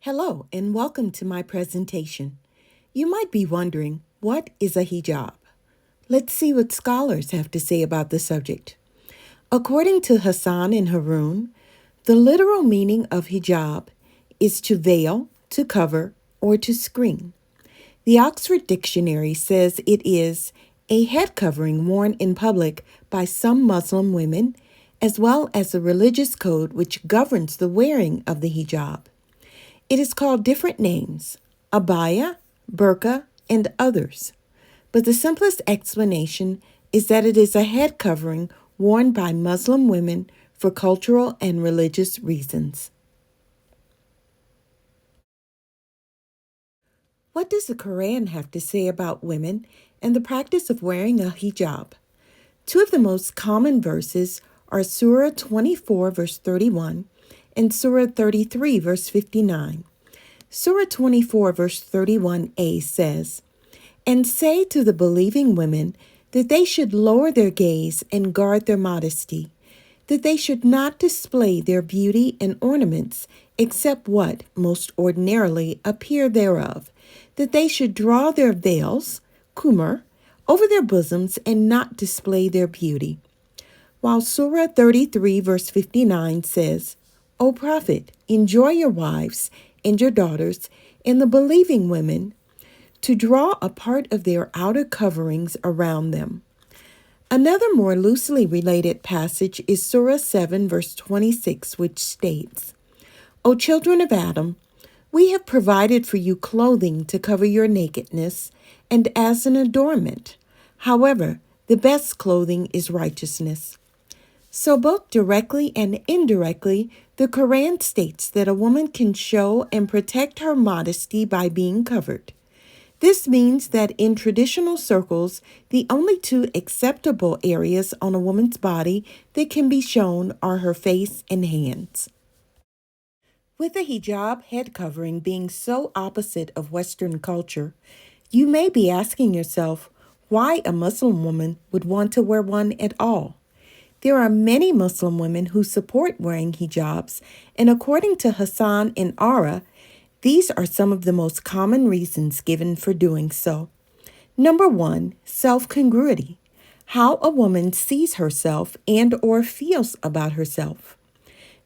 Hello and welcome to my presentation. You might be wondering, what is a hijab? Let's see what scholars have to say about the subject. According to Hassan and Haroon, the literal meaning of hijab is to veil, to cover, or to screen. The Oxford Dictionary says it is a head covering worn in public by some Muslim women, as well as a religious code which governs the wearing of the hijab. It is called different names, abaya, burqa, and others. But the simplest explanation is that it is a head covering worn by Muslim women for cultural and religious reasons. What does the Quran have to say about women and the practice of wearing a hijab? Two of the most common verses are Surah 24, verse 31, and Surah 33, verse 59. Surah 24, verse 31a says, "And say to the believing women that they should lower their gaze and guard their modesty, that they should not display their beauty and ornaments except what most ordinarily appear thereof, that they should draw their veils, kumar, over their bosoms and not display their beauty." While Surah 33, verse 59 says, "O Prophet, enjoy your wives and your daughters and the believing women to draw a part of their outer coverings around them." Another more loosely related passage is Surah 7, verse 26, which states, "O children of Adam, we have provided for you clothing to cover your nakedness and as an adornment. However, the best clothing is righteousness." So both directly and indirectly, the Quran states that a woman can show and protect her modesty by being covered. This means that in traditional circles, the only two acceptable areas on a woman's body that can be shown are her face and hands. With the hijab head covering being so opposite of Western culture, you may be asking yourself why a Muslim woman would want to wear one at all. There are many Muslim women who support wearing hijabs, and according to Hassan and Ara, these are some of the most common reasons given for doing so. Number one, self-congruity, how a woman sees herself and or feels about herself.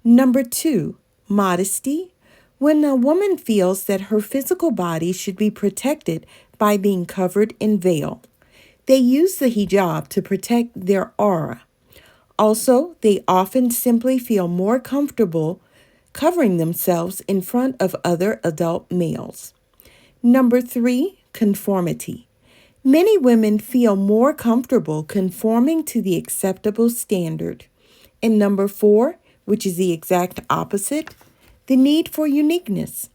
Number two, modesty, when a woman feels that her physical body should be protected by being covered in veil. They use the hijab to protect their aura. Also, they often simply feel more comfortable covering themselves in front of other adult males. Number three, conformity. Many women feel more comfortable conforming to the acceptable standard. And number four, which is the exact opposite, the need for uniqueness.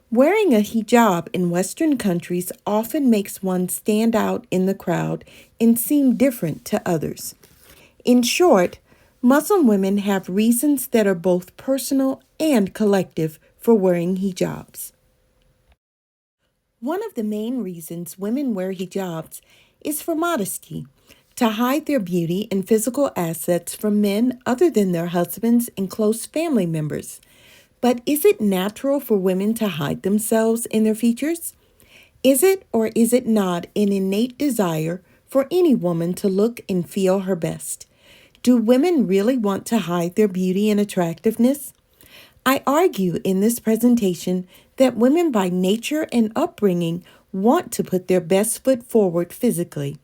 Wearing a hijab in Western countries often makes one stand out in the crowd and seem different to others. In short, Muslim women have reasons that are both personal and collective for wearing hijabs. One of the main reasons women wear hijabs is for modesty, to hide their beauty and physical assets from men other than their husbands and close family members. But is it natural for women to hide themselves and their features? Is it or is it not an innate desire for any woman to look and feel her best? Do women really want to hide their beauty and attractiveness? I argue in this presentation that women by nature and upbringing want to put their best foot forward physically.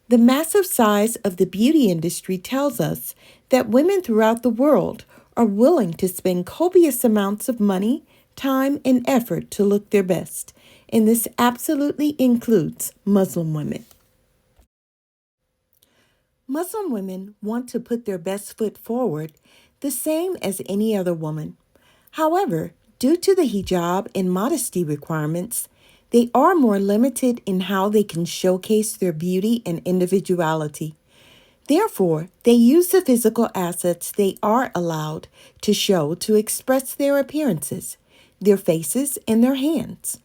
The massive size of the beauty industry tells us that women throughout the world are willing to spend copious amounts of money, time, and effort to look their best, and this absolutely includes Muslim women. Muslim women want to put their best foot forward the same as any other woman. However, due to the hijab and modesty requirements, they are more limited in how they can showcase their beauty and individuality. Therefore, they use the physical assets they are allowed to show to express their appearances, their faces, and their hands.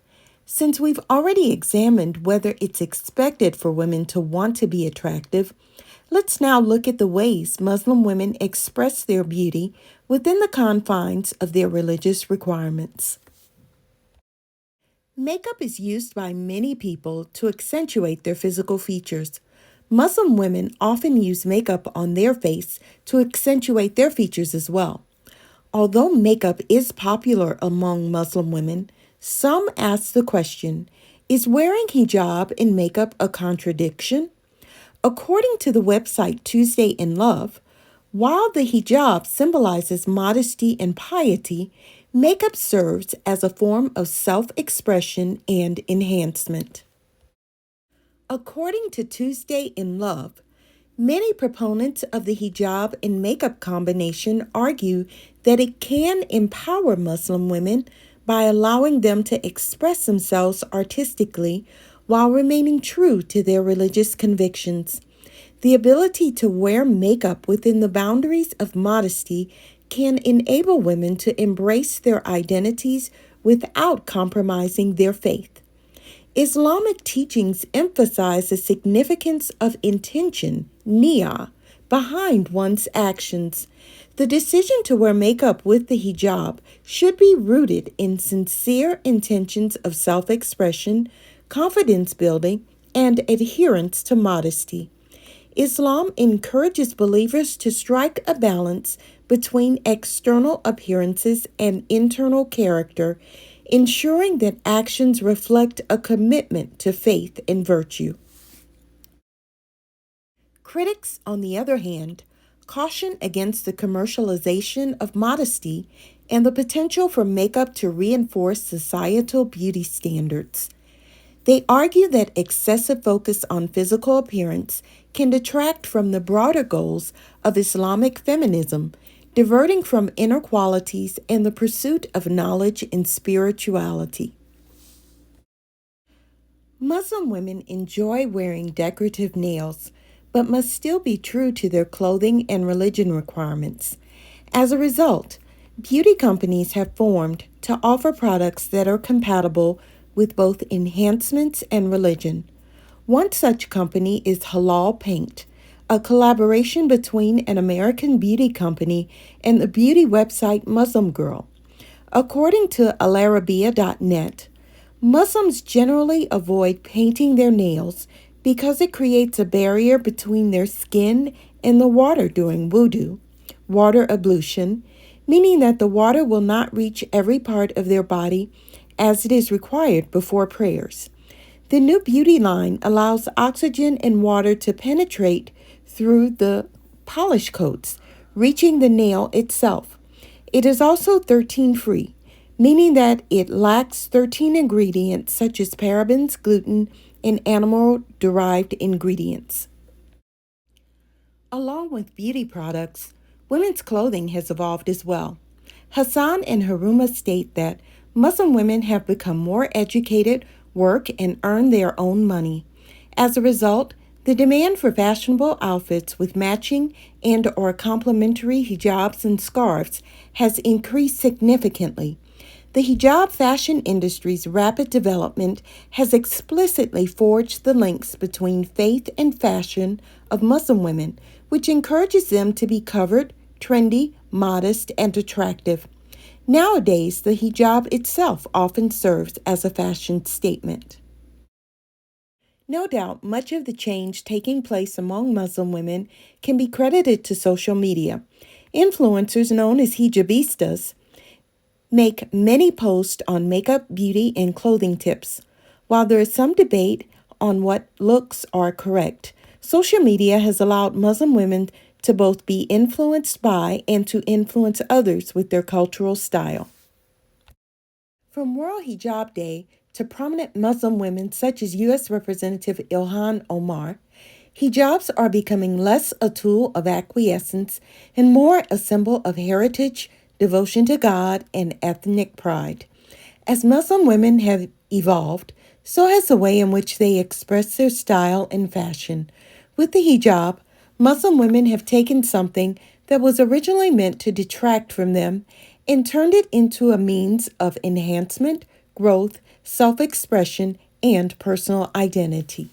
Since we've already examined whether it's expected for women to want to be attractive, let's now look at the ways Muslim women express their beauty within the confines of their religious requirements. Makeup is used by many people to accentuate their physical features. Muslim women often use makeup on their face to accentuate their features as well. Although makeup is popular among Muslim women, some ask the question, is wearing hijab and makeup a contradiction? According to the website Tuesday in Love, while the hijab symbolizes modesty and piety, makeup serves as a form of self expression and enhancement. According to Tuesday in Love, many proponents of the hijab and makeup combination argue that it can empower Muslim women by allowing them to express themselves artistically while remaining true to their religious convictions. The ability to wear makeup within the boundaries of modesty can enable women to embrace their identities without compromising their faith. Islamic teachings emphasize the significance of intention, niyyah, behind one's actions. The decision to wear makeup with the hijab should be rooted in sincere intentions of self expression, confidence building, and adherence to modesty. Islam encourages believers to strike a balance between external appearances and internal character, ensuring that actions reflect a commitment to faith and virtue. Critics, on the other hand, caution against the commercialization of modesty and the potential for makeup to reinforce societal beauty standards. They argue that excessive focus on physical appearance can detract from the broader goals of Islamic feminism, diverting from inner qualities and the pursuit of knowledge and spirituality. Muslim women enjoy wearing decorative nails, but must still be true to their clothing and religion requirements. As a result, beauty companies have formed to offer products that are compatible with both enhancements and religion. One such company is Halal Paint, a collaboration between an American beauty company and the beauty website Muslim Girl. According to alarabia.net, Muslims generally avoid painting their nails because it creates a barrier between their skin and the water during wudu, water ablution, meaning that the water will not reach every part of their body as it is required before prayers. The new beauty line allows oxygen and water to penetrate through the polish coats, reaching the nail itself. It is also 13-free, meaning that it lacks 13 ingredients such as parabens, gluten, and animal-derived ingredients. Along with beauty products, women's clothing has evolved as well. Hassan and Haruma state that Muslim women have become more educated, work, and earn their own money. As a result, the demand for fashionable outfits with matching and/or complementary hijabs and scarves has increased significantly. The hijab fashion industry's rapid development has explicitly forged the links between faith and fashion of Muslim women, which encourages them to be covered, trendy, modest, and attractive. Nowadays, the hijab itself often serves as a fashion statement. No doubt, much of the change taking place among Muslim women can be credited to social media. Influencers known as hijabistas make many posts on makeup, beauty, and clothing tips. While there is some debate on what looks are correct, social media has allowed Muslim women to both be influenced by and to influence others with their cultural style. From World Hijab Day to prominent Muslim women such as U.S. Representative Ilhan Omar, hijabs are becoming less a tool of acquiescence and more a symbol of heritage, devotion to God, and ethnic pride. As Muslim women have evolved, so has the way in which they express their style and fashion. With the hijab, Muslim women have taken something that was originally meant to detract from them and turned it into a means of enhancement, growth, self-expression, and personal identity.